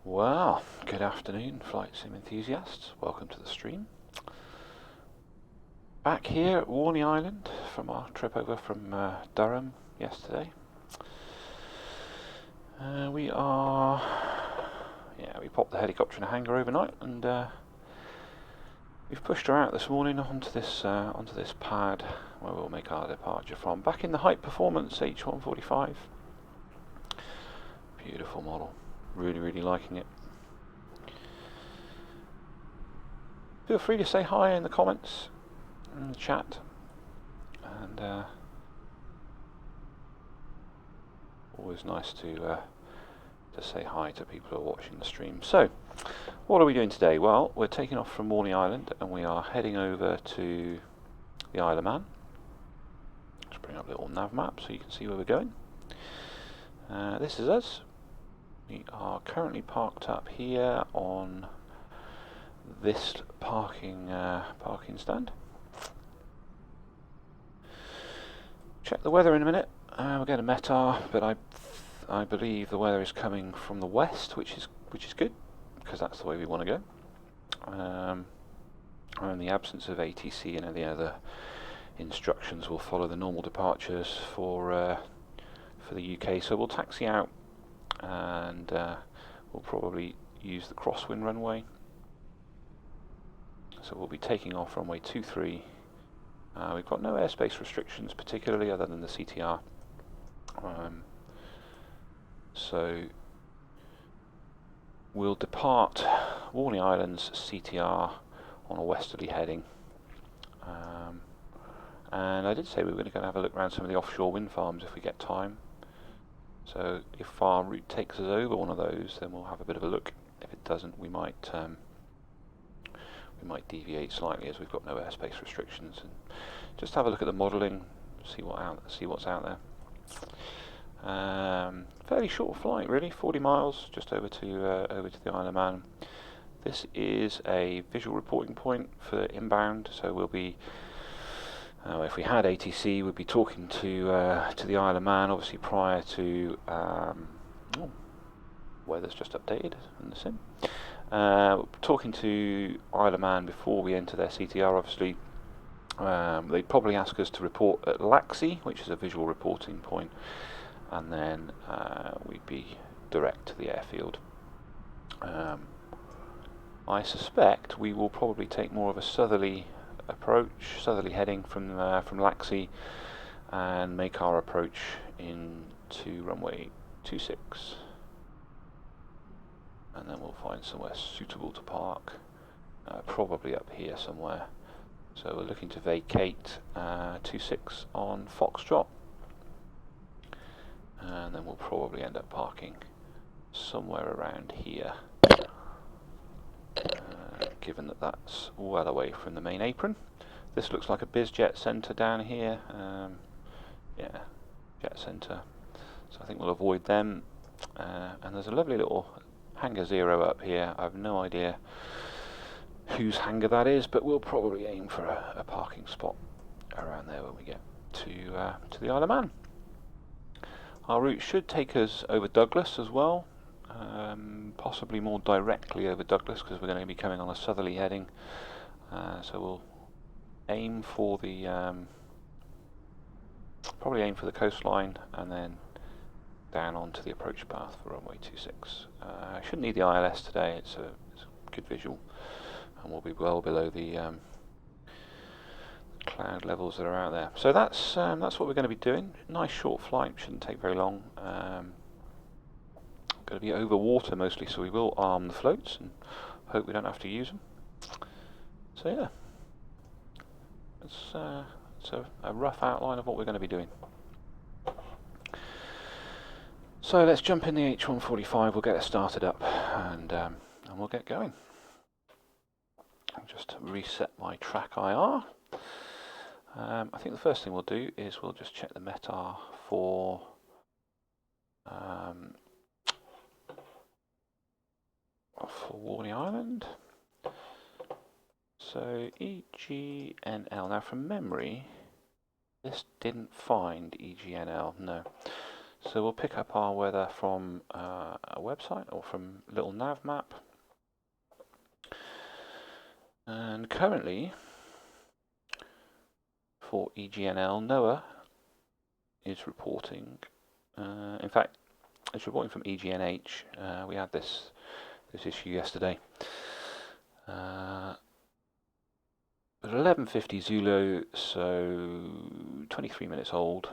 Well, good afternoon, flight sim enthusiasts. Welcome to the stream. Back here at Warney Island from our trip over from Durham yesterday. We popped the helicopter in a hangar overnight, and we've pushed her out this morning onto this pad where we'll make our departure from. Back in the High Performance H145. Beautiful model. Really liking it. Feel free to say hi in the comments, in the chat, and always nice to say hi to people who are watching the stream. So, what are we doing today? Well, we're taking off from Warney Island and we are heading over to the Isle of Man. Let's bring up a little nav map so you can see where we're going. This is us. We are currently parked up here on this parking stand. Check the weather in a minute. We'll get a METAR, but I believe the weather is coming from the west, which is good, because that's the way we want to go. In the absence of ATC and any other instructions, we'll follow the normal departures for the UK. So we'll taxi out, and we'll probably use the crosswind runway. So we'll be taking off runway 23. We've got no airspace restrictions particularly other than the CTR. So we'll depart Warney Island's CTR on a westerly heading. And I did say we were going to go and have a look around some of the offshore wind farms if we get time. So if our route takes us over one of those, then we'll have a bit of a look. If it doesn't, we might deviate slightly as we've got no airspace restrictions, and just have a look at the modelling, see what's out there. Fairly short flight, really, 40 miles, just over to the Isle of Man. This is a visual reporting point for inbound, so we'll be. If we had ATC, we'd be talking to the Isle of Man, obviously prior to. Weather's just updated in the sim. Talking to Isle of Man before we enter their CTR, obviously. They'd probably ask us to report at Laxey, which is a visual reporting point, and then we'd be direct to the airfield. I suspect we will probably take more of a southerly heading from Laxey, and make our approach into runway 26. And then we'll find somewhere suitable to park, probably up here somewhere. So we're looking to vacate 26 on Foxtrot, and then we'll probably end up parking somewhere around here, given that that's well away from the main apron. This looks like a BizJet centre down here. Yeah, jet centre. So I think we'll avoid them. And there's a lovely little hangar 0 up here. I have no idea whose hangar that is, but we'll probably aim for a parking spot around there when we get to the Isle of Man. Our route should take us over Douglas as well, possibly more directly over Douglas because we're going to be coming on a southerly heading. So we'll aim for probably aim for the coastline and then down onto the approach path for runway 26. I shouldn't need the ILS today, it's a good visual, and we'll be well below the cloud levels that are out there. So that's what we're going to be doing. Nice short flight, shouldn't take very long. Going to be over water mostly, so we will arm the floats and hope we don't have to use them. So yeah, it's a rough outline of what we're going to be doing. So let's jump in the H145, we'll get it started up, and we'll get going. I'll just reset my track IR. I think the first thing we'll do is we'll just check the METAR for Warney Island. So EGNL. Now from memory, this didn't find EGNL, no. So we'll pick up our weather from a website or from little Nav Map. And currently, for EGNL, NOAA is reporting, in fact, it's reporting from EGNH. We had this issue yesterday. At 11:50 Zulu, so 23 minutes old.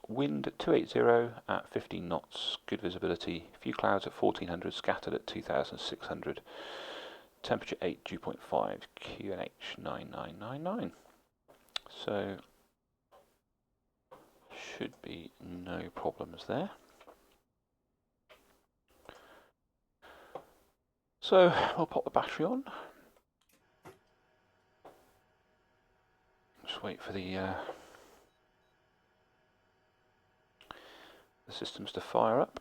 Wind 280 at 15 knots, good visibility. Few clouds at 1400, scattered at 2600. Temperature 8, dew point 5, QNH 9999. So should be no problems there. So we'll pop the battery on. Just wait for the systems to fire up.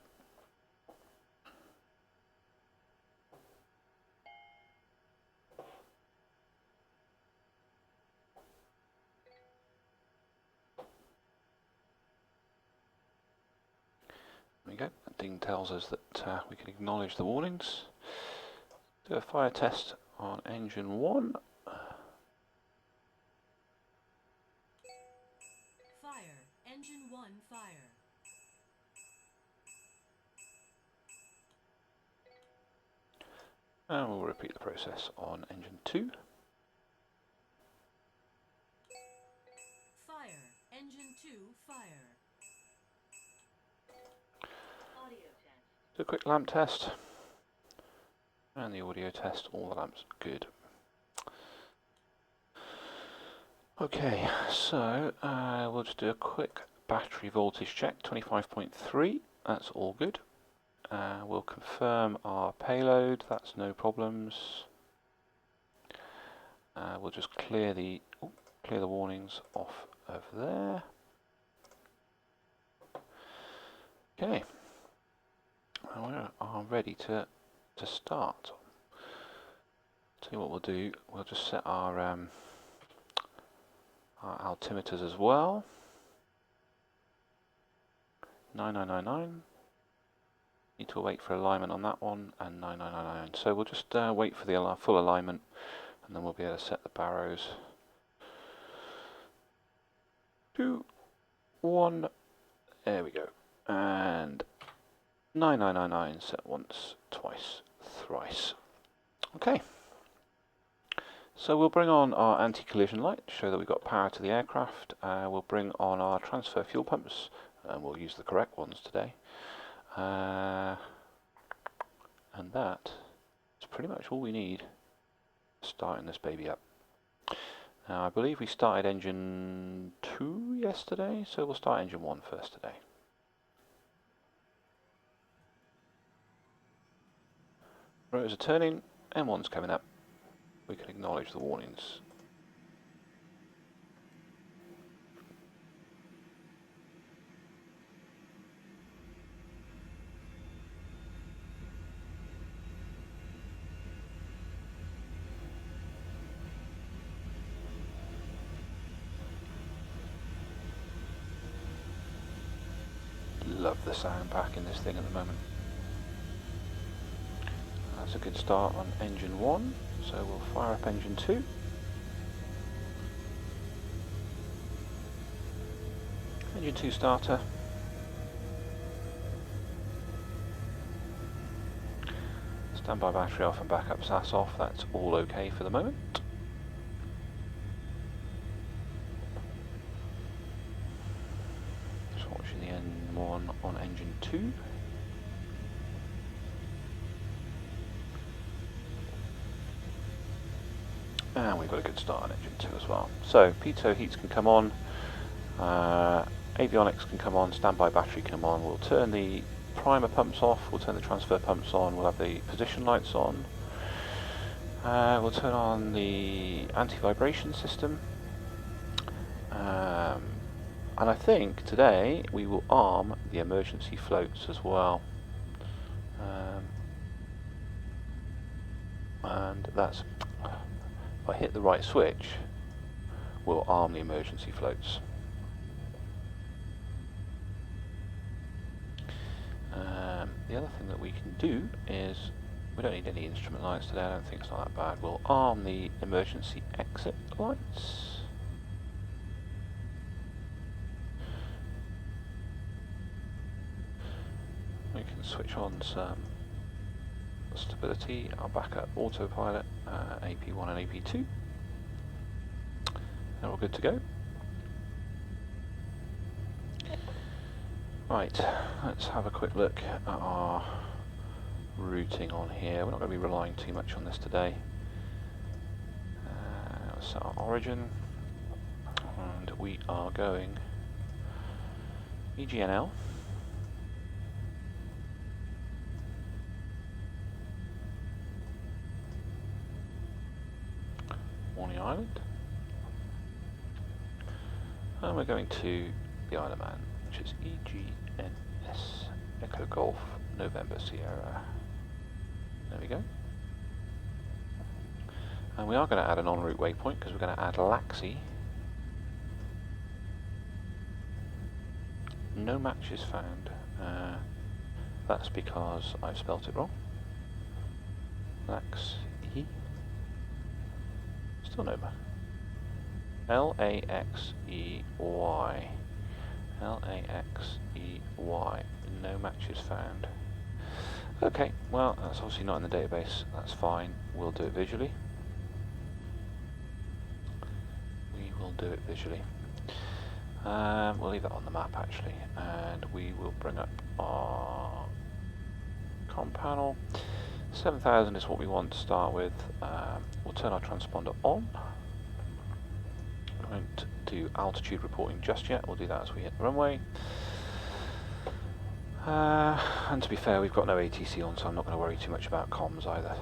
There we go. That ding tells us that we can acknowledge the warnings. Do a fire test on engine 1. Fire. Engine 1 fire. And we'll repeat the process on engine 2. Fire. Engine 2 fire. Audio test. Do a quick lamp test. And the audio test, all the lamps good. Okay, so we'll just do a quick battery voltage check, 25.3, that's all good. We'll confirm our payload, that's no problems. We'll just clear the warnings off of there. Okay, we are ready to start. Tell you what we'll do, we'll just set our altimeters as well. 9999. Need to wait for alignment on that one, and 9999. So we'll just wait for the full alignment, and then we'll be able to set the barrows. 2, 1, there we go. And 9999 set once, twice, thrice. Okay. So we'll bring on our anti-collision light to show that we've got power to the aircraft. We'll bring on our transfer fuel pumps, and we'll use the correct ones today. And that is pretty much all we need starting this baby up. Now I believe we started engine 2 yesterday, so we'll start engine 1 first today. Rotors are turning, M1's coming up. We can acknowledge the warnings. Love the sound pack in this thing at the moment. That's a good start on engine 1, so we'll fire up engine 2. Engine 2 starter. Standby battery off and backup SAS off, that's all okay for the moment. Just watching the N1 on engine 2. And we've got a good start on engine 2 as well. So pitot heats can come on, avionics can come on, standby battery can come on. We'll turn the primer pumps off, we'll turn the transfer pumps on, we'll have the position lights on. We'll turn on the anti-vibration system. And I think today we will arm the emergency floats as well. And that's, if I hit the right switch, we'll arm the emergency floats. the other thing that we can do is, we don't need any instrument lights today, I don't think it's not that bad. We'll arm the emergency exit lights. We can switch on some stability, our backup autopilot, AP1 and AP2. And we're good to go. Right, let's have a quick look at our routing on here. We're not going to be relying too much on this today. Let's set our origin, and we are going EGNL. Warning Island. And we're going to the Isle of Man, which is EGNS, Echo Golf, November Sierra. There we go. And we are going to add an en route waypoint because we're going to add Laxey. No matches found. That's because I've spelt it wrong. Laxey. Still no match. L-A-X-E-Y. L-A-X-E-Y. No matches found. Okay, well, that's obviously not in the database. That's fine. We'll do it visually. We will do it visually. We'll leave that on the map, actually. And we will bring up our comm panel. 7,000 is what we want to start with. We'll turn our transponder on. We won't do altitude reporting just yet. We'll do that as we hit the runway. And to be fair, we've got no ATC on, so I'm not going to worry too much about comms either.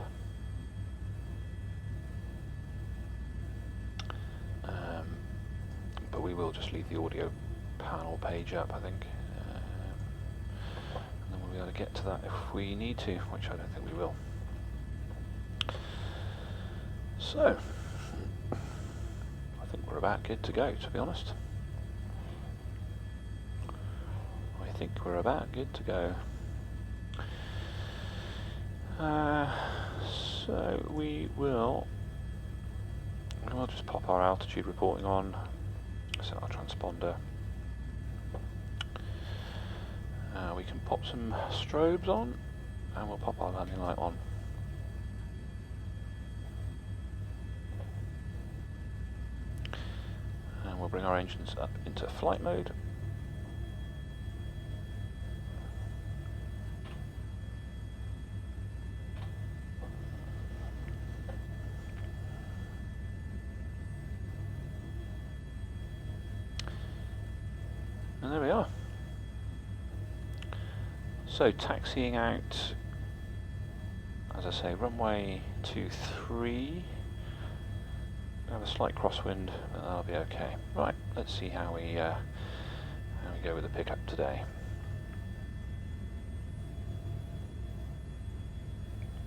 But we will just leave the audio panel page up, I think. And then we'll be able to get to that if we need to, which I don't think we will. So, I think we're about good to go, to be honest. I think we're about good to go. So we'll just pop our altitude reporting on, set our transponder. We can pop some strobes on, and we'll pop our landing light on. And we'll bring our engines up into flight mode. And there we are. So taxiing out, as I say, runway 23. Have a slight crosswind, but that'll be okay. Right, let's see how we go with the pickup today.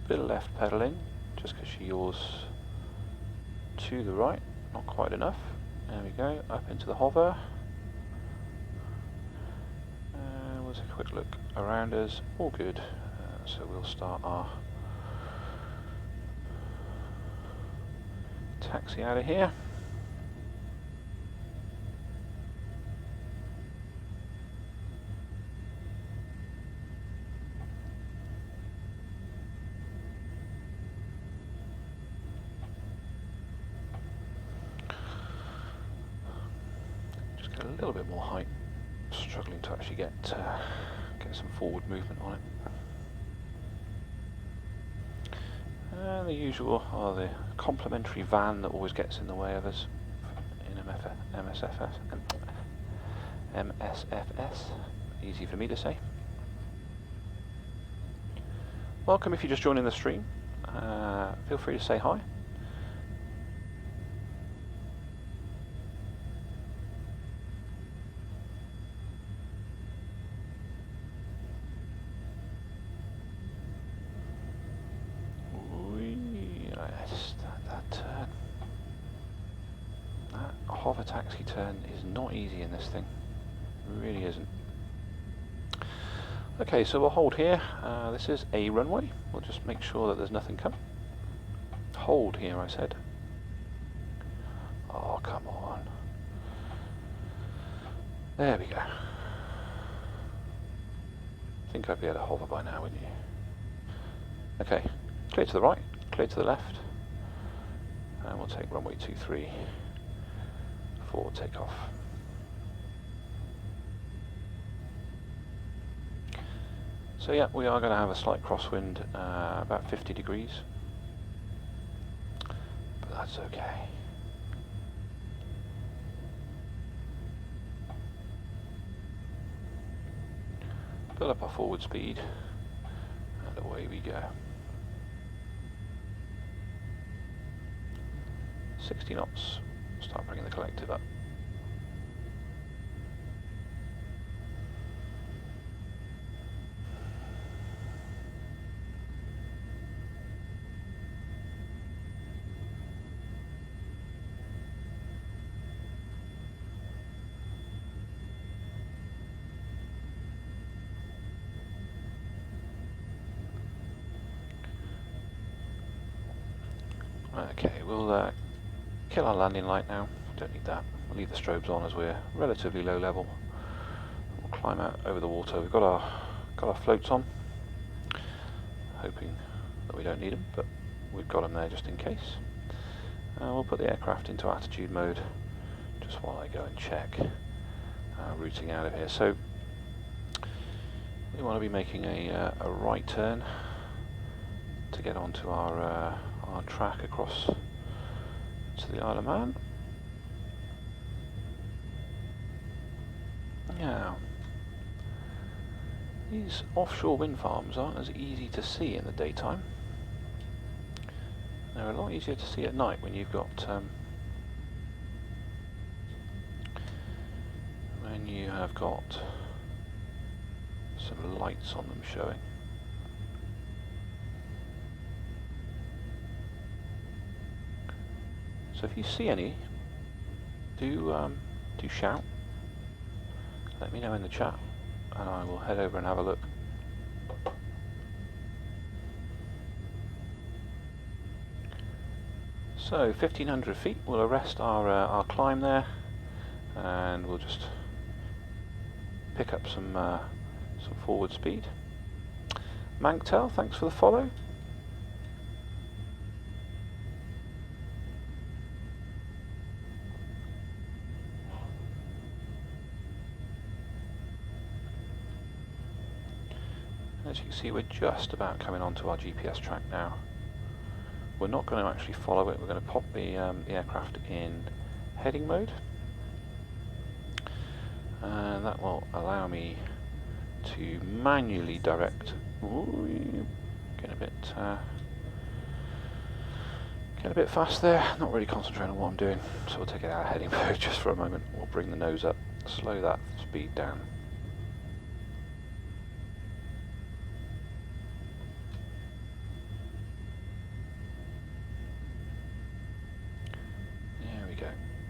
Bit of left pedalling, just because she yaws to the right, not quite enough. There we go, up into the hover. Let's have a quick look around us, all good. So we'll start our taxi out of here. Just get a little bit more height. Struggling to actually get some forward movement on it. And the usual, the complementary van that always gets in the way of us in MSFS. Easy for me to say. Welcome if you're just joining the stream. Feel free to say hi. Hover taxi turn is not easy in this thing. It really isn't. Okay, so we'll hold here. This is a runway. We'll just make sure that there's nothing coming. Hold here, I said. Oh, come on. There we go. I think I'd be able to hover by now, wouldn't you? Okay, clear to the right, clear to the left. And we'll take runway 23 for takeoff. So yeah, we are going to have a slight crosswind, about 50 degrees. But that's okay. Build up our forward speed, and away we go. 60 knots. Start bringing the collective up. Okay, we'll kill our landing light now. Don't need that. We'll leave the strobes on as we're relatively low level. We'll climb out over the water. We've got our floats on, hoping that we don't need them, but we've got them there just in case. We'll put the aircraft into attitude mode just while I go and check routing out of here. So we want to be making a right turn to get onto our track across to the Isle of Man. Now, these offshore wind farms aren't as easy to see in the daytime. They're a lot easier to see at night when you've got some lights on them showing. So if you see any, do shout. Let me know in the chat, and I will head over and have a look. So 1500 feet, we'll arrest our climb there, and we'll just pick up some forward speed. Manktel, thanks for the follow. As you can see, we're just about coming onto our GPS track now. We're not going to actually follow it. We're going to pop the aircraft in heading mode, and that will allow me to manually direct. Ooh, getting a bit fast there. Not really concentrating on what I'm doing, so we'll take it out of heading mode just for a moment. We'll bring the nose up, slow that speed down.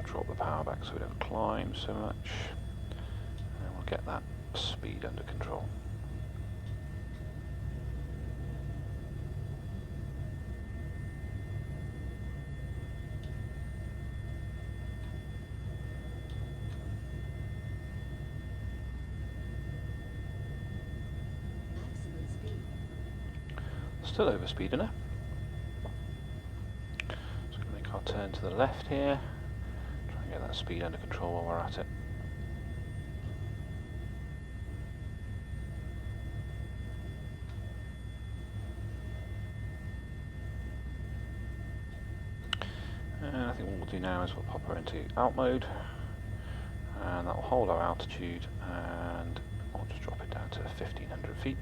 Drop the power back so we don't climb so much, and we'll get that speed under control. Still over speed enough. So we'll make our turn to the left here. Get that speed under control while we're at it. And I think what we'll do now is we'll pop her into out mode, and that will hold our altitude, and I'll just drop it down to 1500 feet.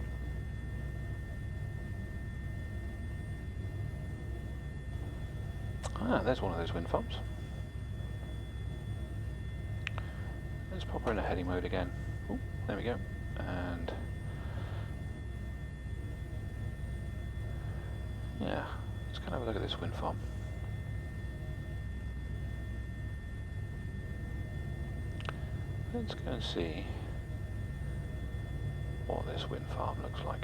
There's one of those wind farms. Let's pop her in a heading mode again. Ooh, there we go. And yeah, let's kind of have a look at this wind farm. Let's go and see what what this wind farm looks like.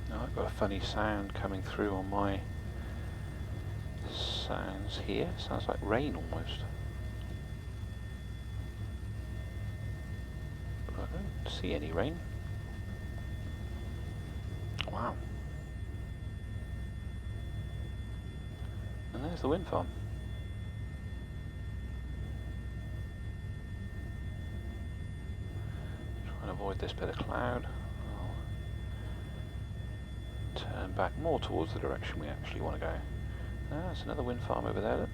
Now I've got a funny sound coming through on my sounds here. Sounds like rain almost. But I don't see any rain. Wow. And there's the wind farm. Try and avoid this bit of cloud. I'll turn back more towards the direction we actually want to go. Ah, there's another wind farm over there. Look.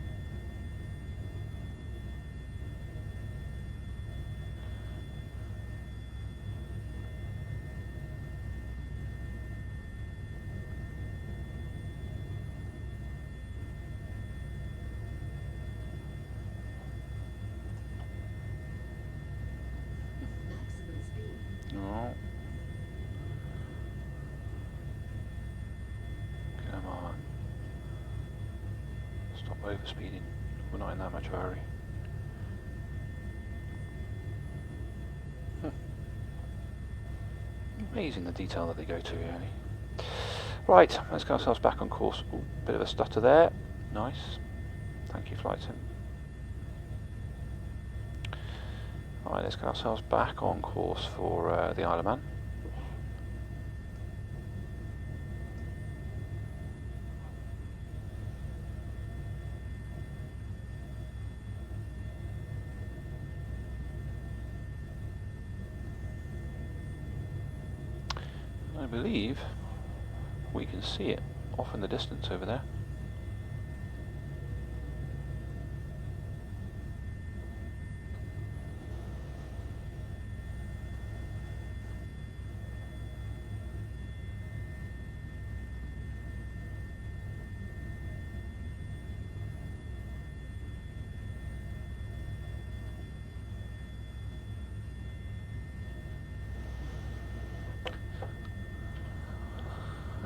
No. Come on. Stop overspeeding. We're not in that much of a hurry. Amazing the detail that they go to early. Right, let's get ourselves back on course. Ooh, bit of a stutter there. Nice. Thank you, flight sim. Right, let's get ourselves back on course for the Isle of Man. I believe we can see it off in the distance over there.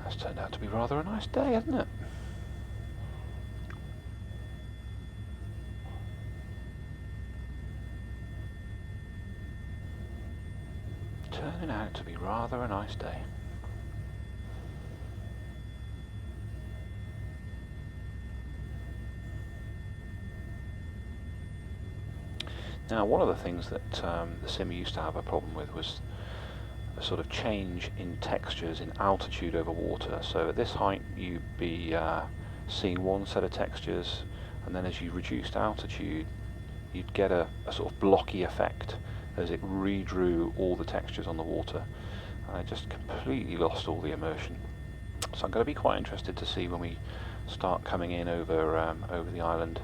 That's turned out to be rather a nice day, hasn't it? Turning out to be rather a nice day. Now, one of the things that the sim used to have a problem with was a sort of change in textures in altitude over water. So at this height you'd be seeing one set of textures, and then as you reduced altitude you'd get a sort of blocky effect as it redrew all the textures on the water. And I just completely lost all the immersion. So I'm going to be quite interested to see when we start coming in over over the island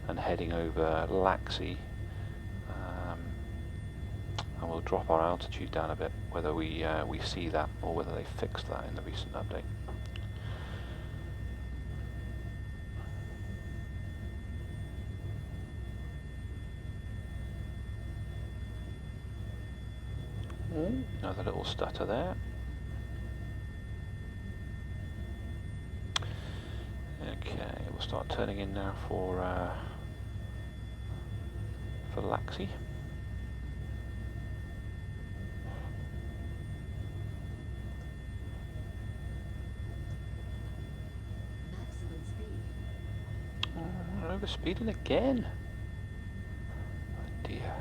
and heading over Laxey. And we'll drop our altitude down a bit, whether we see that or whether they fixed that in the recent update. Another little stutter there. Okay, we'll start turning in now for Laxey. Overspeeding again. Oh dear.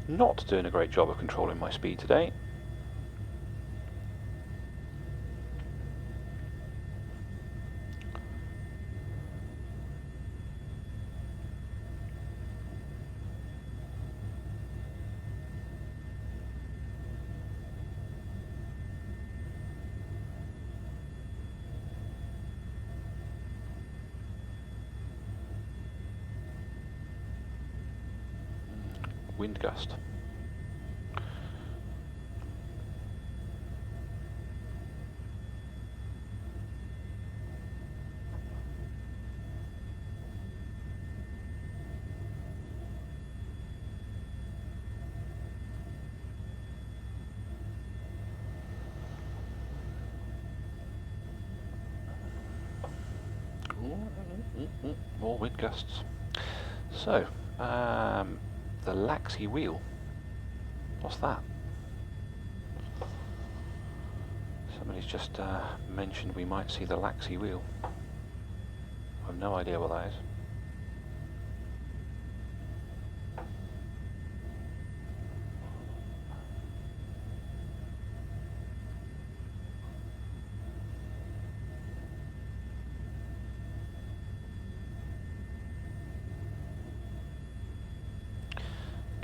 Not doing a great job of controlling my speed today. wind gust. More wind gusts. So, the Laxey wheel. What's that? Somebody's just mentioned we might see the Laxey wheel. I have no idea what that is.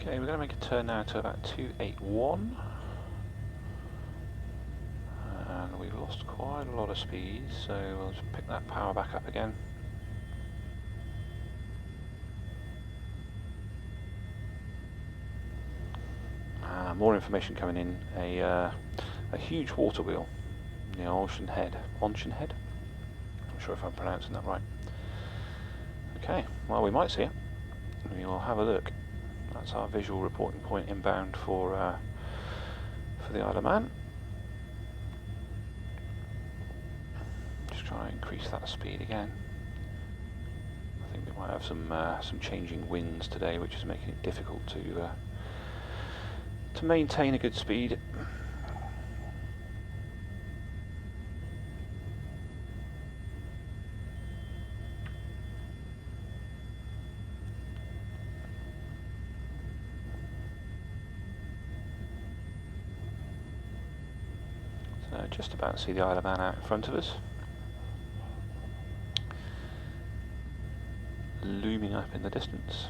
Okay, we're going to make a turn now to about 281. And we've lost quite a lot of speed, so we'll just pick that power back up again. More information coming in. A huge water wheel near Onchen Head. Onchen Head? I'm not sure if I'm pronouncing that right. Okay, well, we might see it. We will have a look. That's our visual reporting point inbound for the Isle of Man. Just try and increase that speed again. I think we might have some changing winds today, which is making it difficult to maintain a good speed. So just about to see the Isle of Man out in front of us, looming up in the distance.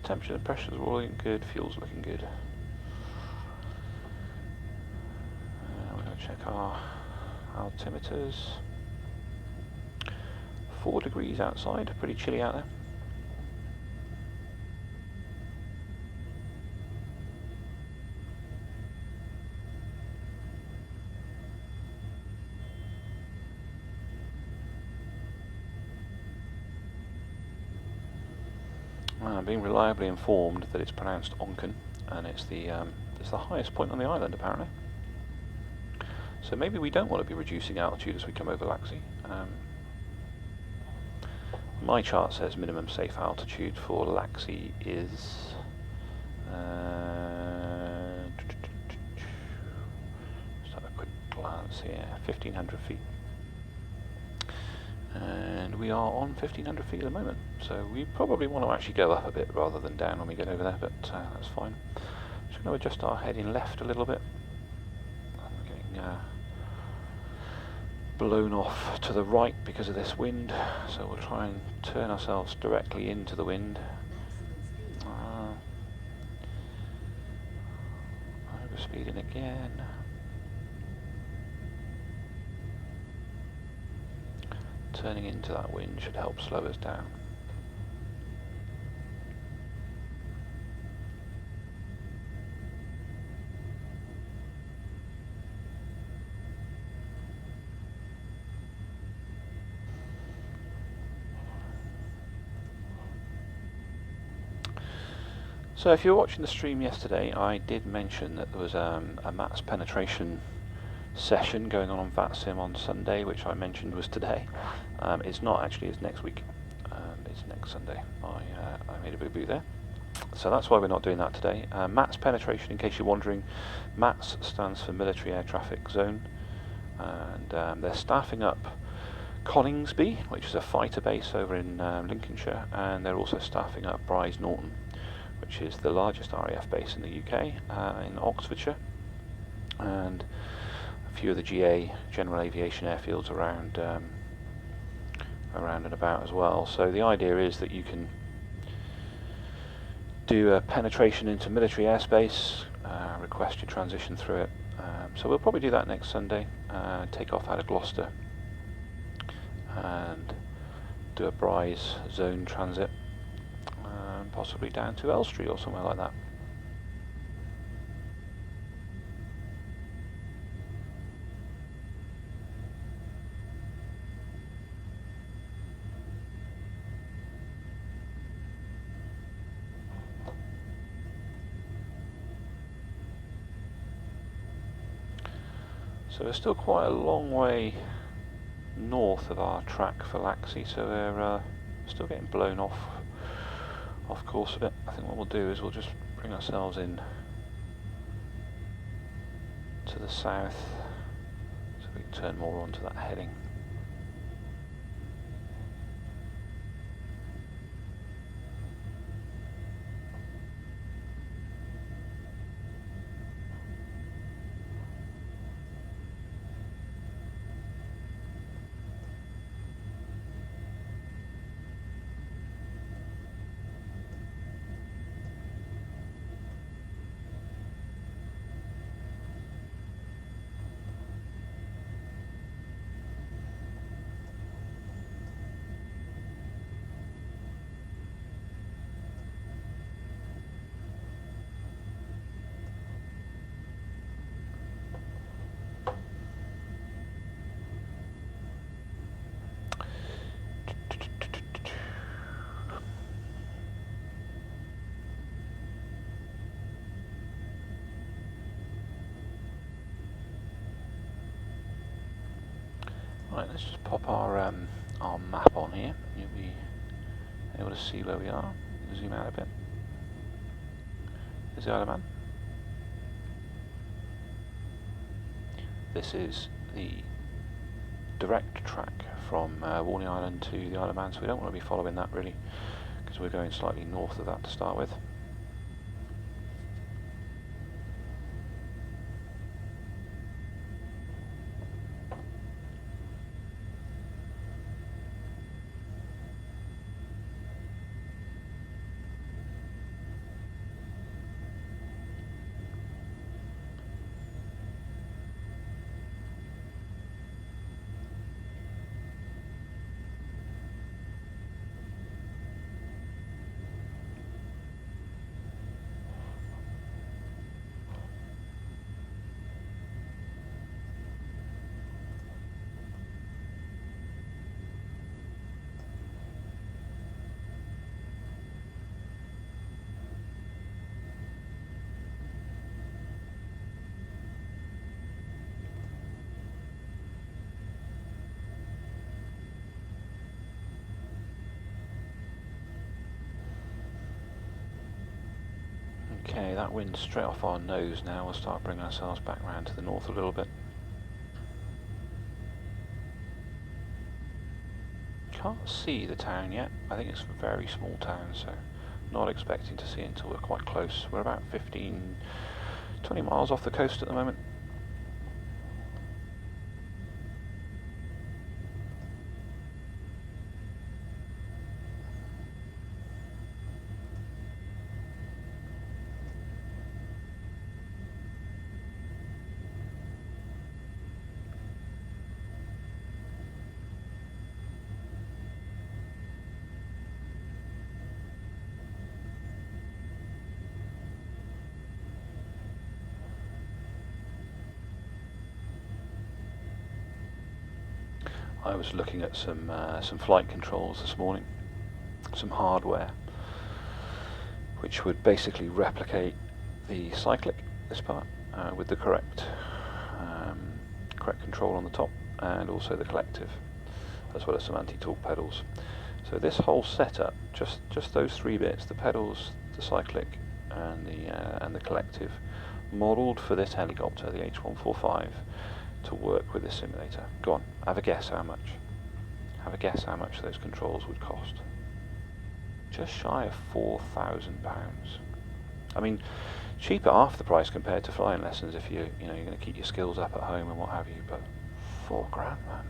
Temperature and pressures are all looking good, fuel's looking good. We're going to check our altimeters. 4 degrees outside, pretty chilly out there. I'm being reliably informed that it's pronounced Onken, and it's the highest point on the island apparently. So maybe we don't want to be reducing altitude as we come over Laxey. My chart says minimum safe altitude for Laxey is just have a quick glance here, 1,500 feet. And we are on 1,500 feet at the moment, so we probably want to actually go up a bit rather than down when we get over there, but that's fine. Just going to adjust our heading left a little bit. I'm getting blown off to the right because of this wind, so we'll try and turn ourselves directly into the wind. Overspeeding again. Turning into that wind should help slow us down. So if you were watching the stream yesterday, I did mention that there was a MATS penetration session going on VATSIM on Sunday, which I mentioned was today. It's not actually, it's next week. It's next Sunday. I made a boo-boo there. So that's why we're not doing that today. MATS penetration, in case you're wondering, MATS stands for Military Air Traffic Zone, and they're staffing up Coningsby, which is a fighter base over in Lincolnshire, and they're also staffing up Bryce Norton, which is the largest RAF base in the UK, in Oxfordshire, and a few of the GA, General Aviation airfields around and about as well. So the idea is that you can do a penetration into military airspace, request your transition through it. So we'll probably do that next Sunday, take off out of Gloucester and do a Bryce zone transit, possibly down to Elstree or somewhere like that. So we're still quite a long way north of our track for Laxey, so we're still getting blown off course a bit. I think what we'll do is we'll just bring ourselves in to the south so we can turn more onto that heading. Right, let's just pop our map on here. You'll be able to see where we are. Zoom out a bit. There's the Isle of Man. This is the direct track from Warney Island to the Isle of Man, so we don't want to be following that really, because we're going slightly north of that to start with. Okay, that wind's straight off our nose now. We'll start bringing ourselves back round to the north a little bit. Can't see the town yet. I think it's a very small town, so not expecting to see it until we're quite close. We're about 15, 20 miles off the coast at the moment. I was looking at some flight controls this morning, some hardware, which would basically replicate the cyclic, this part, with the correct control on the top, and also the collective, as well as some anti-torque pedals. So this whole setup, just those three bits, the pedals, the cyclic, and the collective, modelled for this helicopter, the H145, to work with this simulator. Go on, have a guess how much. Have a guess how much those controls would cost. Just shy of £4,000. I mean, cheap at half the price compared to flying lessons if you're going to keep your skills up at home and what have you. But £4,000, man.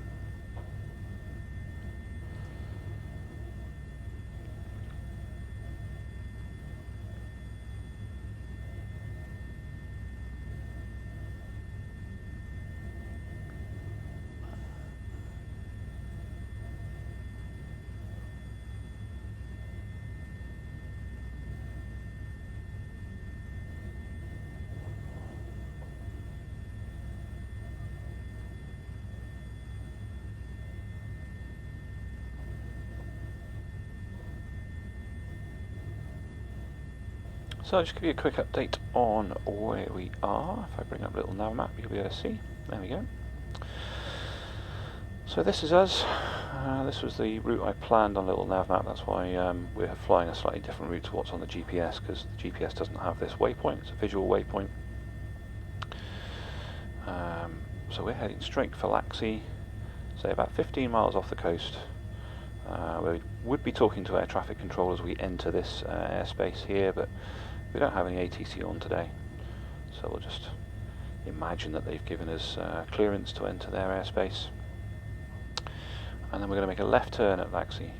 So I'll just give you a quick update on where we are. If I bring up a little nav map, you'll be able to see. There we go. So this is us. This was the route I planned on little nav map. That's why we're flying a slightly different route to what's on the GPS, because the GPS doesn't have this waypoint. It's a visual waypoint. So we're heading straight for Laxey, say about 15 miles off the coast. We would be talking to air traffic control as we enter this airspace here, but we don't have any ATC on today, so we'll just imagine that they've given us clearance to enter their airspace. And then we're going to make a left turn at Laxey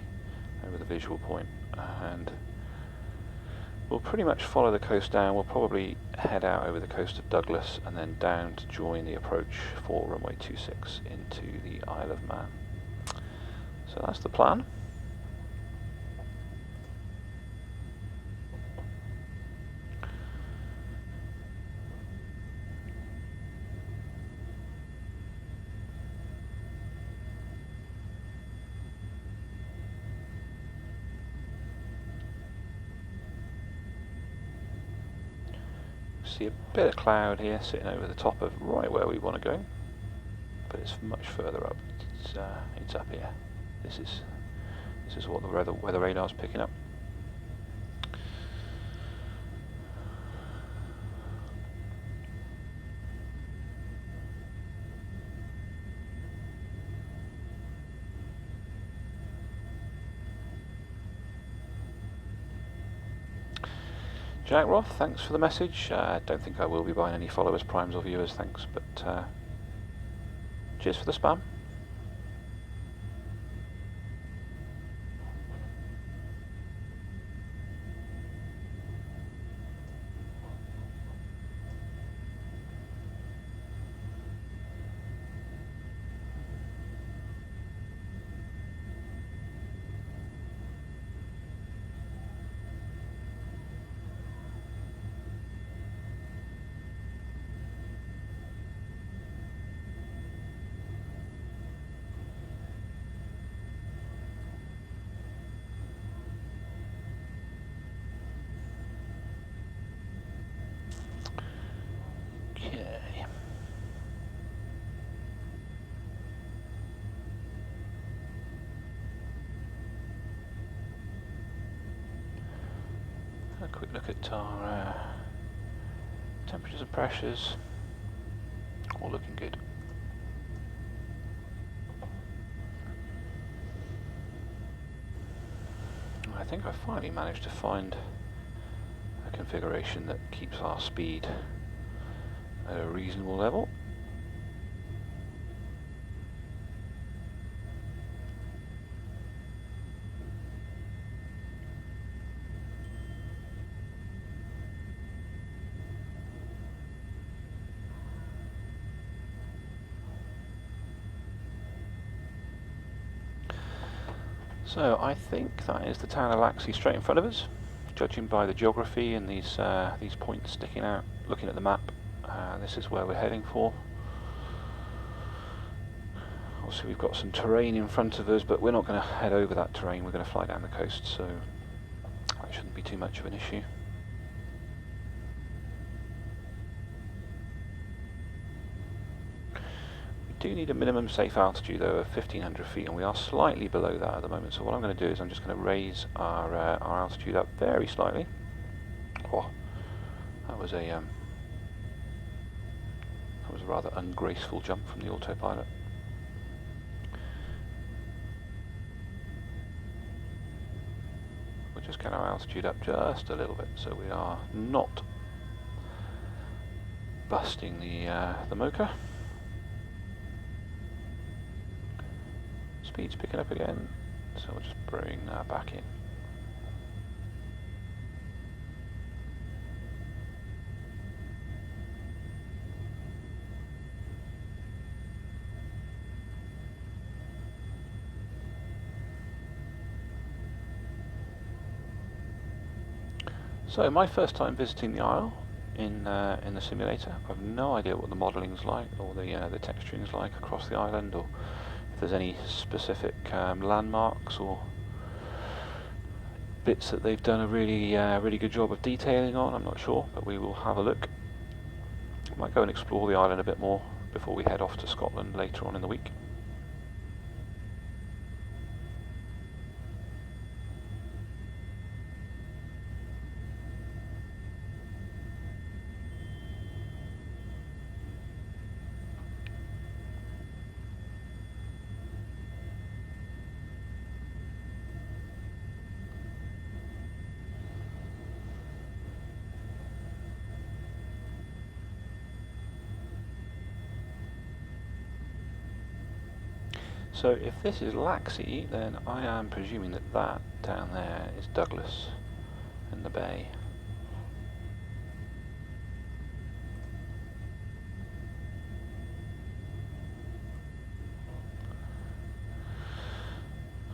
over the visual point, and we'll pretty much follow the coast down. We'll probably head out over the coast of Douglas and then down to join the approach for runway 26 into the Isle of Man. So that's the plan. See a bit of cloud here sitting over the top of right where we want to go, but it's much further up. It's up here. This is what the weather radar is picking up. Jack Roth, thanks for the message. Don't think I will be buying any followers, primes or viewers, thanks, but cheers for the spam. Okay. A quick look at our temperatures and pressures. All looking good. I think I finally managed to find a configuration that keeps our speed at a reasonable level. So I think that is the town of Laxey straight in front of us, judging by the geography and these points sticking out. Looking at the map, this is where we're heading for. Obviously we've got some terrain in front of us, but we're not going to head over that terrain. We're going to fly down the coast, so that shouldn't be too much of an issue. We do need a minimum safe altitude though of 1500 feet, and we are slightly below that at the moment. So what I'm going to do is I'm just going to raise our altitude up very slightly. Oh, that was a rather ungraceful jump from the autopilot. We'll just get our altitude up just a little bit, so we are not busting the mocha. Speed's picking up again, so we'll just bring that back in. So my first time visiting the Isle in the simulator. I have no idea what the modelling's like, or the texturing's like across the island, or if there's any specific landmarks or bits that they've done a really good job of detailing on, I'm not sure, but we will have a look. Might go and explore the island a bit more before we head off to Scotland later on in the week. So if this is Laxey, then I am presuming that that down there is Douglas in the bay.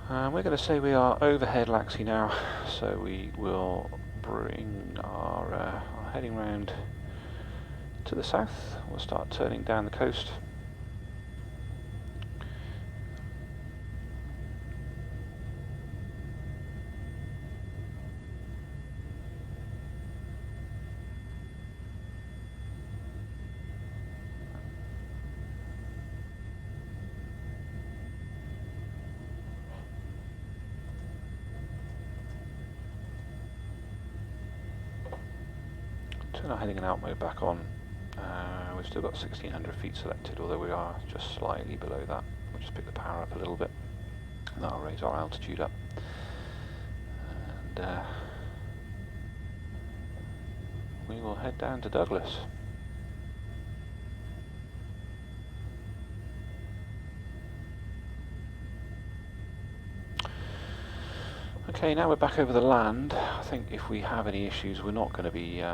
We're going to say we are overhead Laxey now, so we will bring our heading round to the south. We'll start turning down the coast. Turn our heading and out mode back on. We've still got 1600 feet selected, although we are just slightly below that. We'll just pick the power up a little bit, and that'll raise our altitude up. And we will head down to Douglas. Okay, now we're back over the land. I think if we have any issues, we're not going to be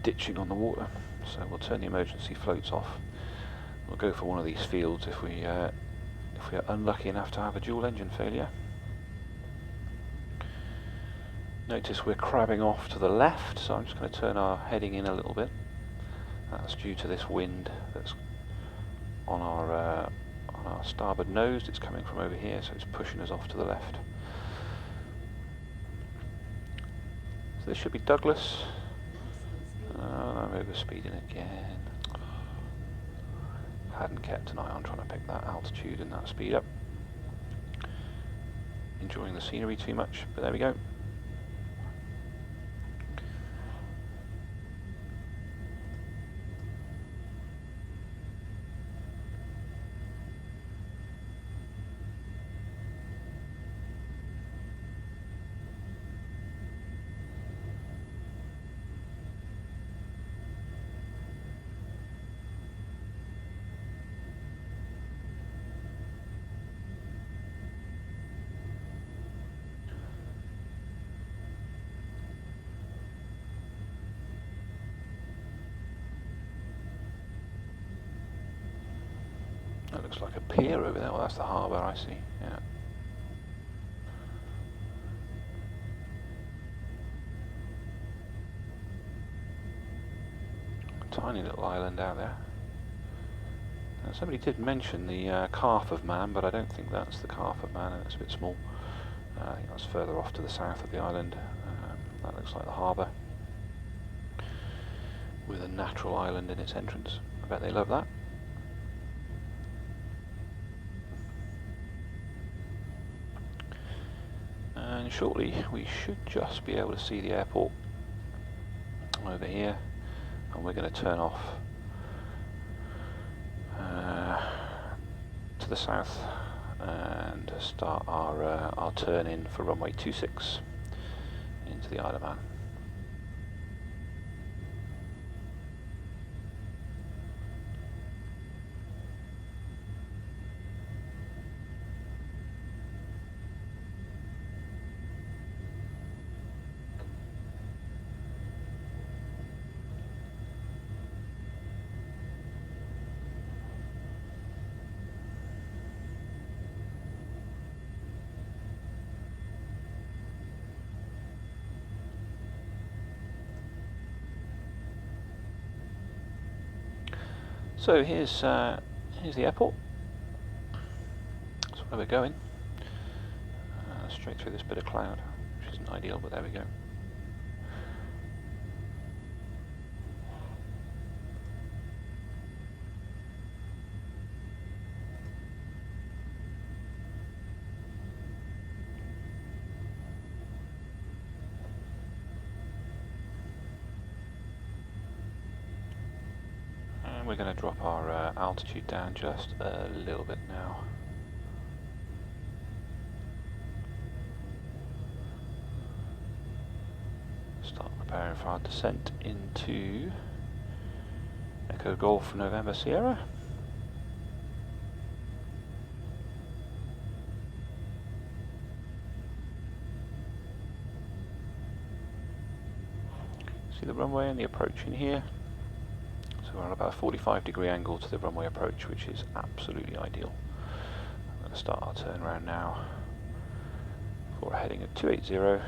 ditching on the water. So we'll turn the emergency floats off. We'll go for one of these fields if we are unlucky enough to have a dual engine failure. Notice we're crabbing off to the left, so I'm just going to turn our heading in a little bit. That's due to this wind that's on our starboard nose. It's coming from over here, so it's pushing us off to the left. So this should be Douglas. I'm overspeeding again. Hadn't kept an eye on trying to pick that altitude and that speed up. Enjoying the scenery too much, but there we go. That looks like a pier over there. Well, that's the harbour, I see. Yeah. A tiny little island out there. Somebody did mention the Calf of Man, but I don't think that's the Calf of Man, and it's a bit small. I think that's further off to the south of the island. That looks like the harbour, with a natural island in its entrance. I bet they love that. And shortly we should just be able to see the airport over here, and we're going to turn off to the south and start our turn in for runway 26 into the Isle of Man. So here's the airport. That's where we're going. straight through this bit of cloud, which isn't ideal, but there we go. And we're going to drop our altitude down just a little bit now. Start preparing for our descent into Echo Golf November Sierra. See the runway and the approach in here. So we're on about a 45-degree angle to the runway approach, which is absolutely ideal. I'm going to start our turn around now for a heading at 280.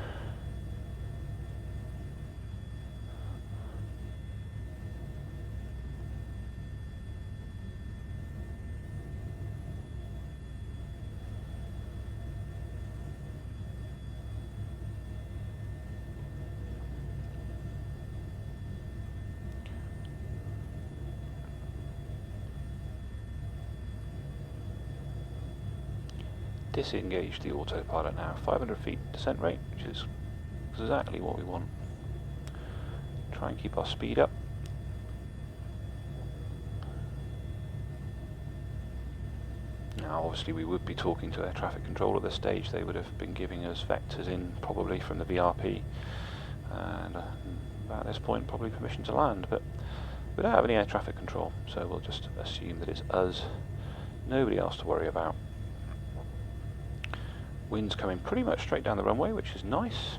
Disengage the autopilot now. 500 feet descent rate, which is exactly what we want. Try and keep our speed up. Now obviously we would be talking to air traffic control at this stage. They would have been giving us vectors in probably from the VRP, and at this point probably permission to land, but we don't have any air traffic control, so we'll just assume that it's us, nobody else to worry about. Wind's coming pretty much straight down the runway, which is nice.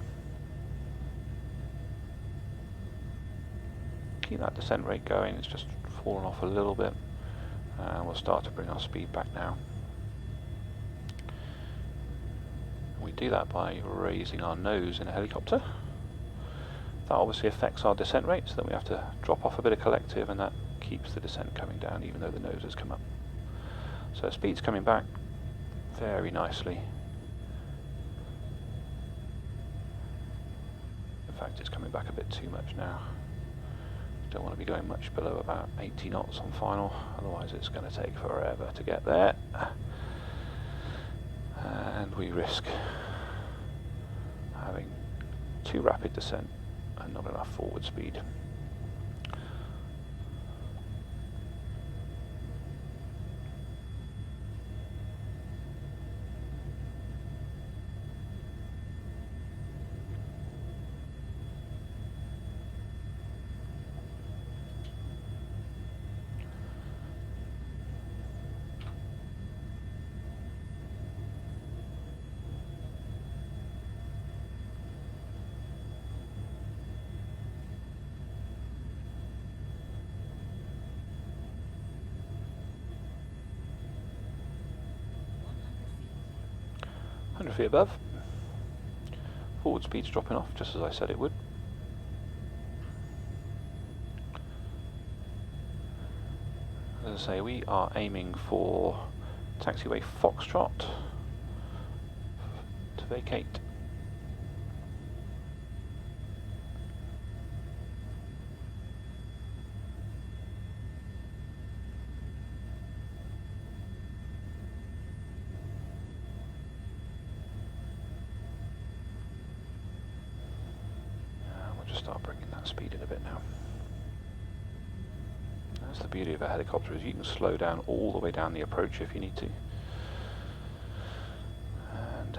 Keep that descent rate going, it's just fallen off a little bit. And we'll start to bring our speed back now. We do that by raising our nose in a helicopter. That obviously affects our descent rate, so then we have to drop off a bit of collective, and that keeps the descent coming down even though the nose has come up. So speed's coming back very nicely. In fact, it's coming back a bit too much now. Don't want to be going much below about 80 knots on final, otherwise it's going to take forever to get there. And we risk having too rapid descent and not enough forward speed. Feet above. Forward speed's dropping off just as I said it would. As I say, we are aiming for taxiway Foxtrot to vacate. Start bringing that speed in a bit now. That's the beauty of a helicopter, is you can slow down all the way down the approach if you need to. And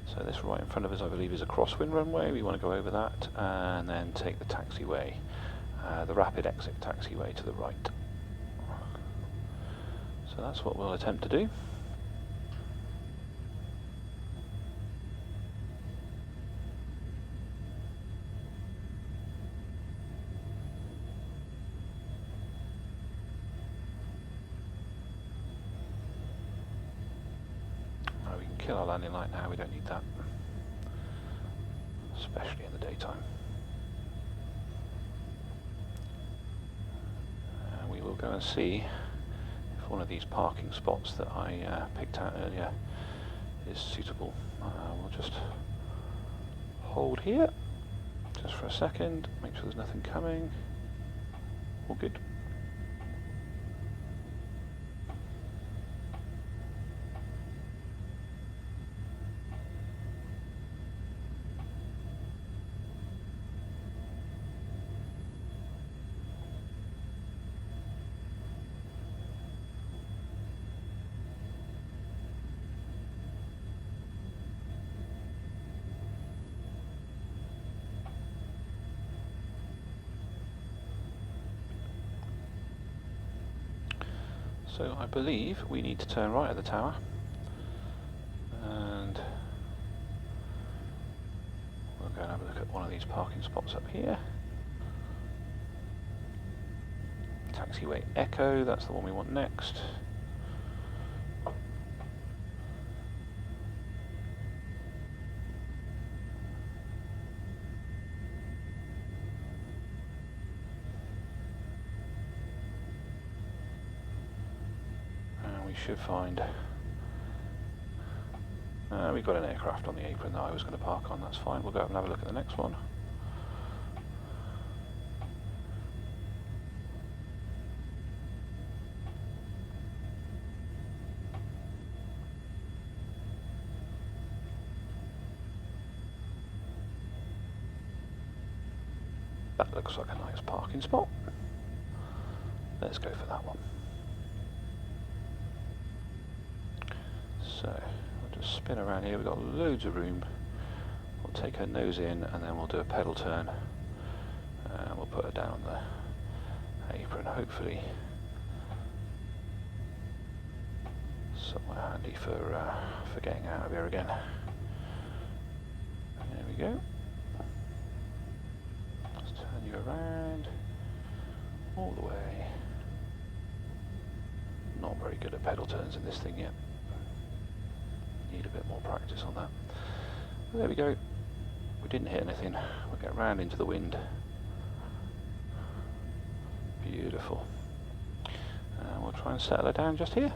so this right in front of us, I believe, is a crosswind runway. We want to go over that and then take the taxiway, the rapid exit taxiway to the right. So that's what we'll attempt to do. kill our landing light now, we don't need that. Especially in the daytime. We will go and see if one of these parking spots that I picked out earlier is suitable. We'll just hold here just for a second, make sure there's nothing coming. All good. So I believe we need to turn right at the tower, and we'll go and have a look at one of these parking spots up here. Taxiway Echo, that's the one we want next. Should find we've got an aircraft on the apron that I was going to park on. That's fine, we'll go up and have a look at the next one. That looks like a nice parking spot. Let's go for that one. So we'll just spin around here, we've got loads of room. We'll take her nose in and then we'll do a pedal turn. We'll put her down the apron, hopefully somewhere handy for getting out of here again. There we go. Let's turn you around all the way. Not very good at pedal turns in this thing yet. Need a bit more practice on that. But there we go. We didn't hit anything. We'll get round into the wind. Beautiful. And we'll try and settle her down just here.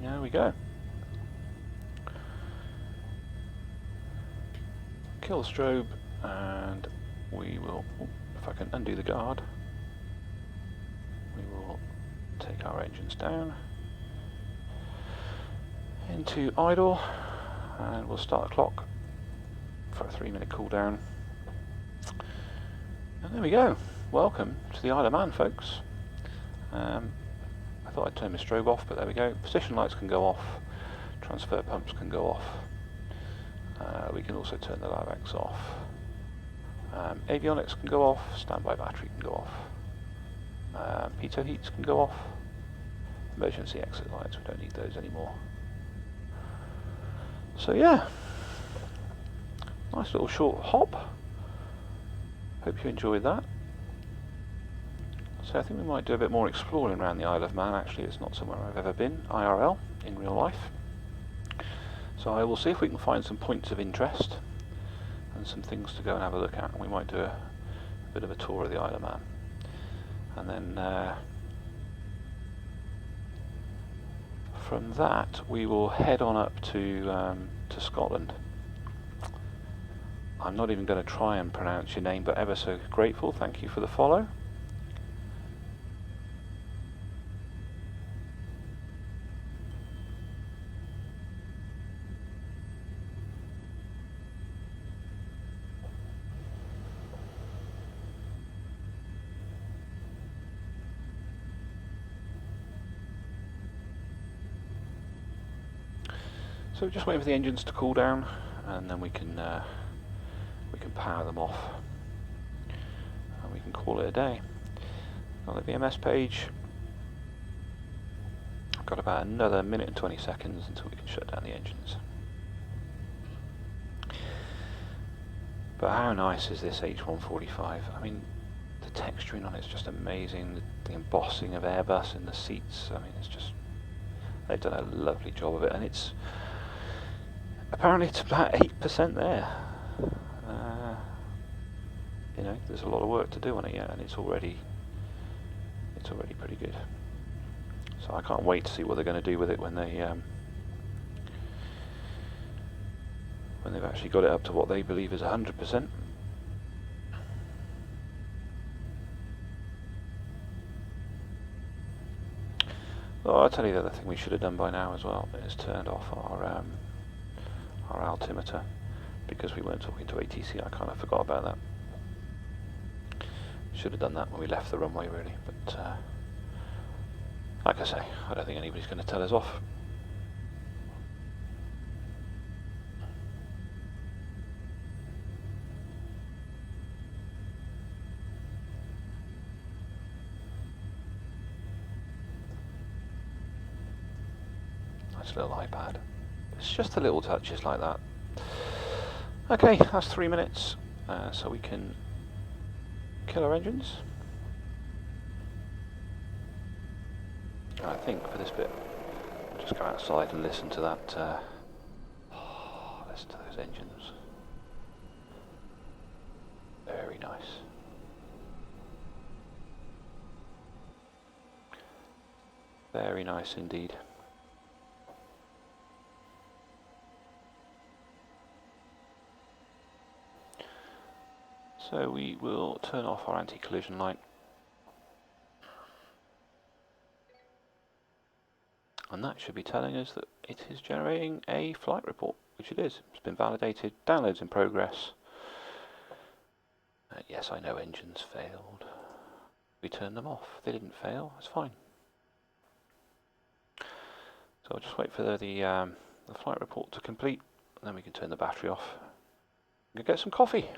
There we go. Kill the strobe, and we will, if I can undo the guard, we will take our engines down into idle, and we'll start the clock for a 3-minute cooldown. And there we go. Welcome to the Isle of Man, folks. I thought I'd turn my strobe off, but there we go. Position lights can go off, transfer pumps can go off. We can also turn the LAVX off. Avionics can go off, standby battery can go off. Pitot heats can go off. Emergency exit lights, we don't need those anymore. So yeah, nice little short hop. Hope you enjoyed that. So I think we might do a bit more exploring around the Isle of Man. Actually, it's not somewhere I've ever been, IRL, in real life. So I will see if we can find some points of interest and some things to go and have a look at. We might do a bit of a tour of the Isle of Man. And then from that we will head on up to Scotland. I'm not even going to try and pronounce your name, but ever so grateful. Thank you for the follow. So just waiting for the engines to cool down, and then we can power them off, and we can call it a day. On the VMS page, I've got about another minute and 20 seconds until we can shut down the engines. But how nice is this H145? I mean, the texturing on it's just amazing. The embossing of Airbus in the seats. I mean, it's just, they've done a lovely job of it, and it's apparently it's about 8% there. You know, there's a lot of work to do on it yet, and it's already pretty good. So I can't wait to see what they're going to do with it when they've actually got it up to what they believe is 100%. Well, I'll tell you the other thing we should have done by now as well is turned off our altimeter, because we weren't talking to ATC. I kind of forgot about that. Should have done that when we left the runway, really, but like I say, I don't think anybody's going to tell us off. Nice little iPad. It's just the little touches like that. Okay, that's 3 minutes, so we can kill our engines. I think for this bit, I'll just go outside and listen to that. Listen to those engines. Very nice. Very nice indeed. So we will turn off our anti-collision light. And that should be telling us that it is generating a flight report, which it is. It's been validated, downloads in progress. Yes, I know engines failed. We turned them off. They didn't fail, it's fine. So I'll just wait for the flight report to complete, and then we can turn the battery off. We'll get some coffee.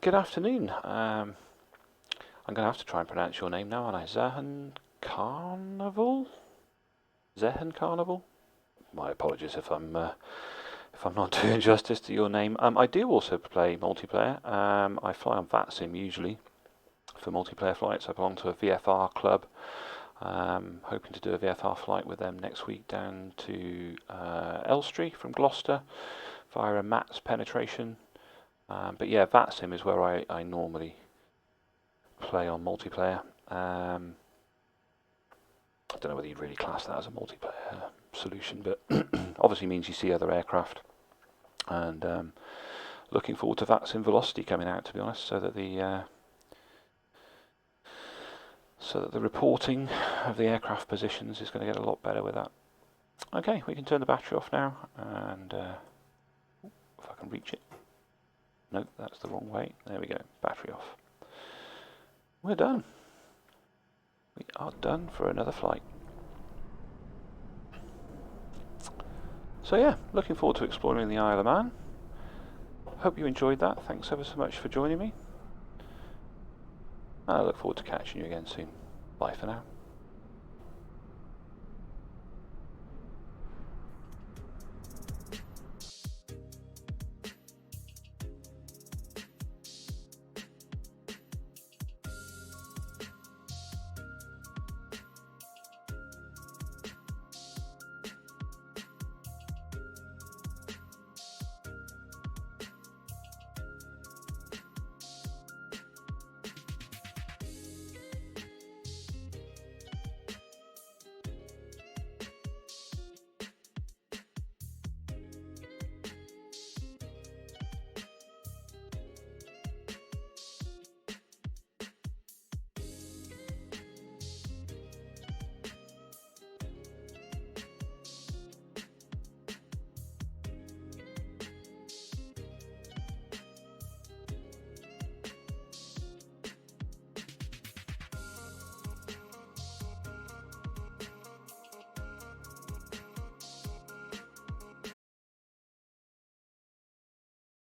Good afternoon. I'm going to have to try and pronounce your name now, aren't I? Zehen Carnival? Zehen Carnival? My apologies if I'm not doing justice to your name. I do also play multiplayer. I fly on VATSIM usually for multiplayer flights. I belong to a VFR club. Hoping to do a VFR flight with them next week down to Elstree from Gloucester via a MATS penetration. But yeah, VATSIM is where I normally play on multiplayer. I don't know whether you'd really class that as a multiplayer solution, but obviously means you see other aircraft. And looking forward to VATSIM Velocity coming out, to be honest, so that the reporting of the aircraft positions is going to get a lot better with that. Okay, we can turn the battery off now, and if I can reach it. No, that's the wrong way. There we go, battery off. We're done. We are done for another flight. So yeah, looking forward to exploring the Isle of Man. Hope you enjoyed that. Thanks ever so much for joining me. I look forward to catching you again soon. Bye for now.